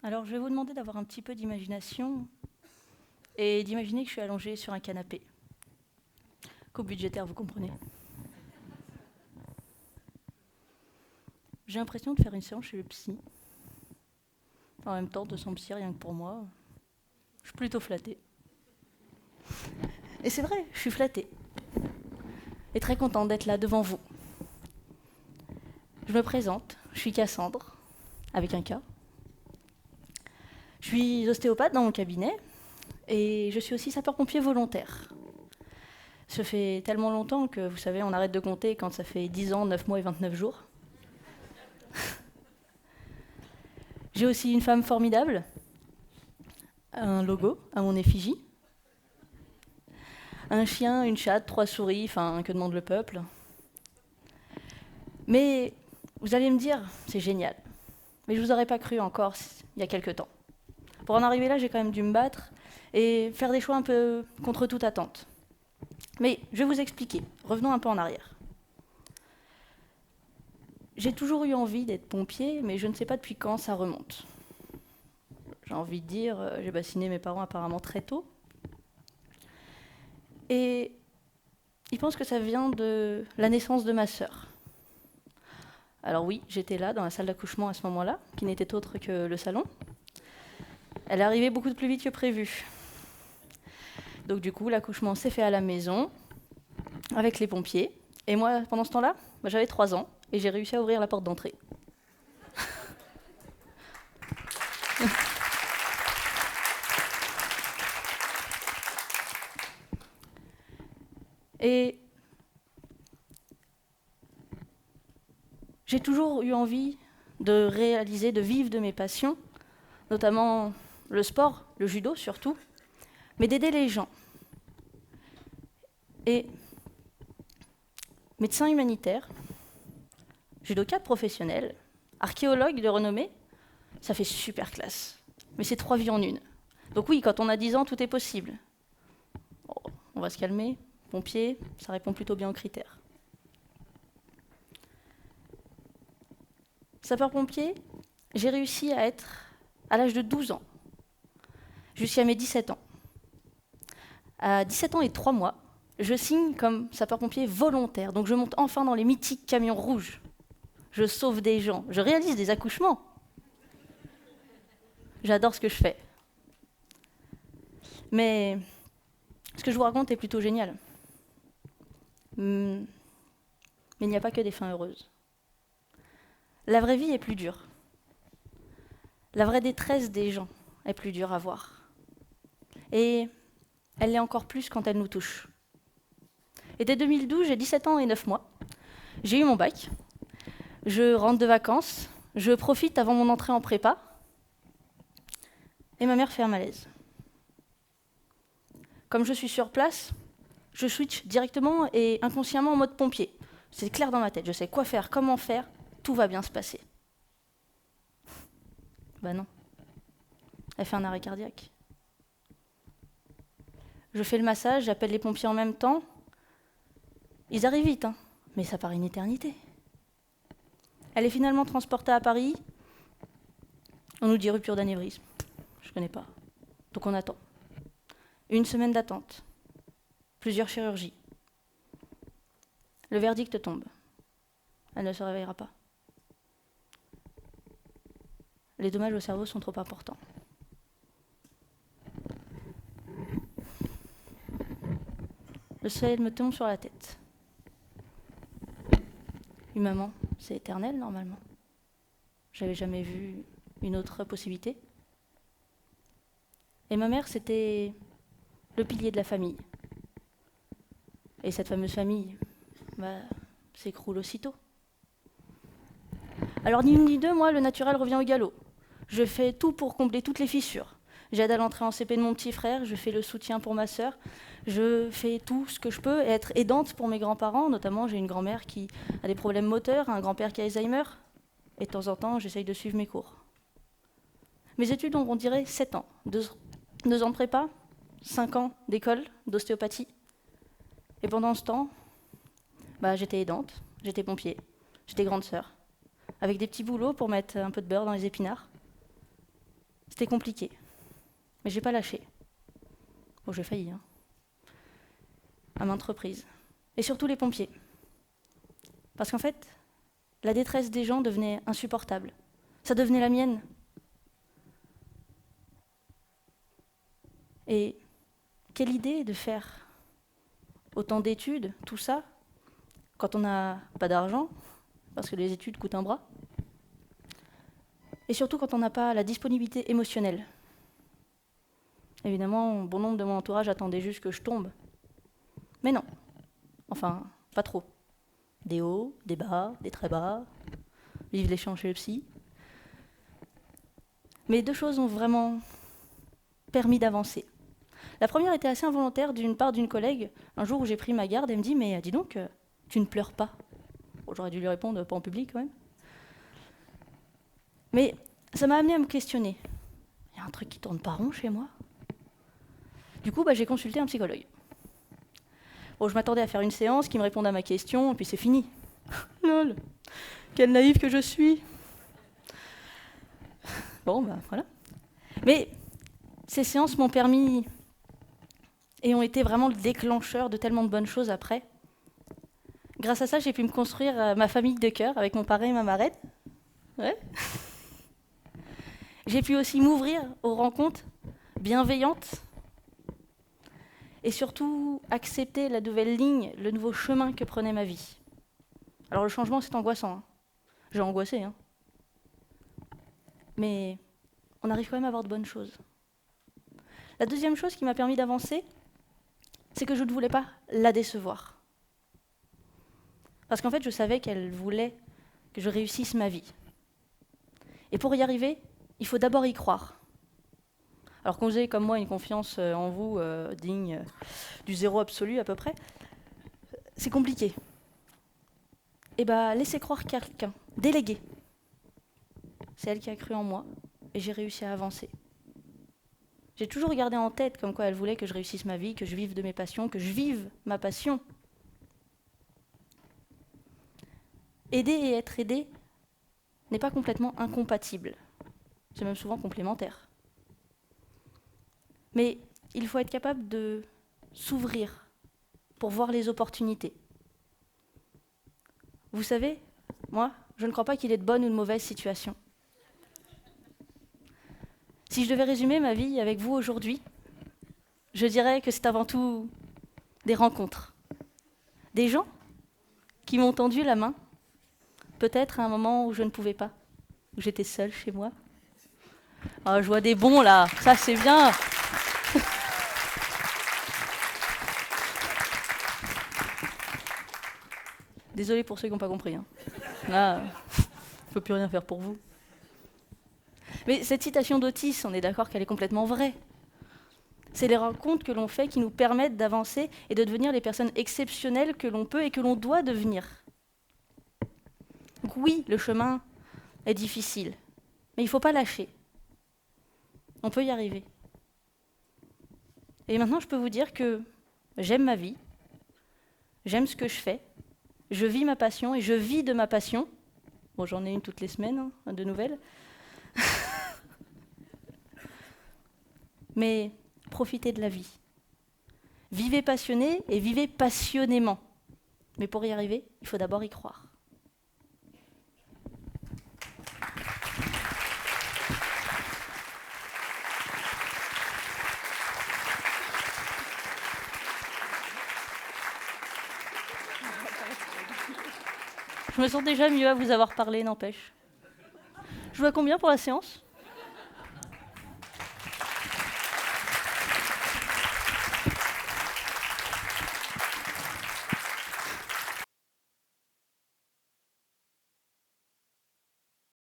Alors, je vais vous demander d'avoir un petit peu d'imagination et d'imaginer que je suis allongée sur un canapé. Coupe budgétaire, vous comprenez. J'ai l'impression de faire une séance chez le psy. En même temps, 200 psy, rien que pour moi. Je suis plutôt flattée. Et c'est vrai, je suis flattée. Et très contente d'être là devant vous. Je me présente, je suis Cassandre, avec un K. Je suis ostéopathe dans mon cabinet et je suis aussi sapeur-pompier volontaire. Ça fait tellement longtemps que, vous savez, on arrête de compter quand ça fait 10 ans, 9 mois et 29 jours. J'ai aussi une femme formidable, un logo à mon effigie, un chien, une chatte, 3 souris, enfin, que demande le peuple. Mais vous allez me dire, c'est génial. Mais je vous aurais pas cru encore il y a quelques temps. Pour en arriver là, j'ai quand même dû me battre et faire des choix un peu contre toute attente. Mais je vais vous expliquer. Revenons un peu en arrière. J'ai toujours eu envie d'être pompier, mais je ne sais pas depuis quand ça remonte. J'ai envie de dire, j'ai bassiné mes parents apparemment très tôt. Et ils pensent que ça vient de la naissance de ma sœur. Alors oui, j'étais là, dans la salle d'accouchement à ce moment-là, qui n'était autre que le salon. Elle est arrivée beaucoup plus vite que prévu. Donc du coup, l'accouchement s'est fait à la maison, avec les pompiers. Et moi, pendant ce temps-là, j'avais 3 ans, et j'ai réussi à ouvrir la porte d'entrée. Et j'ai toujours eu envie de réaliser, de vivre de mes passions, notamment le sport, le judo surtout, mais d'aider les gens. Et médecin humanitaire, judoka professionnel, archéologue de renommée, ça fait super classe. Mais c'est 3 vies en une. Donc oui, quand on a 10 ans, tout est possible. Oh, on va se calmer. Pompier, ça répond plutôt bien aux critères. Sapeur-pompier, j'ai réussi à être à l'âge de 12 ans, jusqu'à mes 17 ans. À 17 ans et 3 mois, je signe comme sapeur-pompier volontaire. Donc je monte enfin dans les mythiques camions rouges. Je sauve des gens, je réalise des accouchements. J'adore ce que je fais. Mais ce que je vous raconte est plutôt génial. Mais il n'y a pas que des fins heureuses. La vraie vie est plus dure. La vraie détresse des gens est plus dure à voir. Et elle l'est encore plus quand elle nous touche. Et dès 2012, j'ai 17 ans et 9 mois. J'ai eu mon bac. Je rentre de vacances. Je profite avant mon entrée en prépa. Et ma mère fait un malaise. Comme je suis sur place, je switch directement et inconsciemment en mode pompier. C'est clair dans ma tête, je sais quoi faire, comment faire, tout va bien se passer. Bah non. Elle fait un arrêt cardiaque. Je fais le massage, j'appelle les pompiers en même temps. Ils arrivent vite, hein, mais ça paraît une éternité. Elle est finalement transportée à Paris. On nous dit rupture d'anévrisme. Je connais pas. Donc on attend. 1 semaine d'attente. Plusieurs chirurgies. Le verdict tombe. Elle ne se réveillera pas. Les dommages au cerveau sont trop importants. Le soleil me tombe sur la tête. Une maman, c'est éternel normalement. J'avais jamais vu une autre possibilité. Et ma mère, c'était le pilier de la famille. Et cette fameuse famille, s'écroule aussitôt. Alors ni une ni deux, moi, le naturel revient au galop. Je fais tout pour combler toutes les fissures. J'aide à l'entrée en CP de mon petit frère, je fais le soutien pour ma sœur, je fais tout ce que je peux et être aidante pour mes grands-parents, notamment j'ai une grand-mère qui a des problèmes moteurs, un grand-père qui a Alzheimer, et de temps en temps, j'essaye de suivre mes cours. Mes études ont, on dirait, 7 ans. 2 ans de prépa, 5 ans d'école, d'ostéopathie. Et pendant ce temps, j'étais aidante, j'étais pompier, j'étais grande sœur, avec des petits boulots pour mettre un peu de beurre dans les épinards. C'était compliqué, mais j'ai pas lâché. Bon, j'ai failli, hein. À maintes reprises. Et surtout les pompiers. Parce qu'en fait, la détresse des gens devenait insupportable. Ça devenait la mienne. Et quelle idée de faire autant d'études, tout ça, quand on n'a pas d'argent, parce que les études coûtent un bras, et surtout quand on n'a pas la disponibilité émotionnelle. Évidemment, bon nombre de mon entourage attendait juste que je tombe. Mais non. Enfin, pas trop. Des hauts, des bas, des très bas. Vive l'échange chez le psy. Mais deux choses ont vraiment permis d'avancer. La première était assez involontaire d'une part d'une collègue. Un jour où j'ai pris ma garde, elle me dit « Mais dis donc, tu ne pleures pas ?» Bon, j'aurais dû lui répondre, pas en public quand même. Mais ça m'a amené à me questionner. Il y a un truc qui tourne pas rond chez moi. Du coup, j'ai consulté un psychologue. Bon, je m'attendais à faire une séance qui me réponde à ma question, et puis c'est fini. Lol, quelle naïve que je suis. Bon, voilà. Mais ces séances m'ont permis et ont été vraiment le déclencheur de tellement de bonnes choses après. Grâce à ça, j'ai pu me construire ma famille de cœur avec mon parrain et ma marraine. Ouais. J'ai pu aussi m'ouvrir aux rencontres bienveillantes et surtout accepter la nouvelle ligne, le nouveau chemin que prenait ma vie. Alors le changement, c'est angoissant. Hein. J'ai angoissé. Hein. Mais on arrive quand même à avoir de bonnes choses. La deuxième chose qui m'a permis d'avancer, c'est que je ne voulais pas la décevoir. Parce qu'en fait, je savais qu'elle voulait que je réussisse ma vie. Et pour y arriver, il faut d'abord y croire. Alors quand vous avez comme moi une confiance en vous digne du zéro absolu à peu près, c'est compliqué. Et laissez croire quelqu'un, déléguer. C'est elle qui a cru en moi et j'ai réussi à avancer. J'ai toujours gardé en tête comme quoi elle voulait que je réussisse ma vie, que je vive de mes passions, que je vive ma passion. Aider et être aidé n'est pas complètement incompatible. C'est même souvent complémentaire. Mais il faut être capable de s'ouvrir pour voir les opportunités. Vous savez, moi, je ne crois pas qu'il y ait de bonnes ou de mauvaises situations. Si je devais résumer ma vie avec vous aujourd'hui, je dirais que c'est avant tout des rencontres. Des gens qui m'ont tendu la main, peut-être à un moment où je ne pouvais pas, où j'étais seule chez moi. Oh, je vois des bons là, ça c'est bien. Désolée pour ceux qui n'ont pas compris. Hein. Là, je ne peux plus rien faire pour vous. Mais cette citation d'Otis, on est d'accord qu'elle est complètement vraie. C'est les rencontres que l'on fait qui nous permettent d'avancer et de devenir les personnes exceptionnelles que l'on peut et que l'on doit devenir. Donc oui, le chemin est difficile, mais il ne faut pas lâcher. On peut y arriver. Et maintenant, je peux vous dire que j'aime ma vie, j'aime ce que je fais, je vis ma passion et je vis de ma passion. Bon, j'en ai une toutes les semaines, hein, de nouvelles. Mais profitez de la vie. Vivez passionné et vivez passionnément. Mais pour y arriver, il faut d'abord y croire. Je me sens déjà mieux à vous avoir parlé, n'empêche. Je vous vois combien pour la séance ?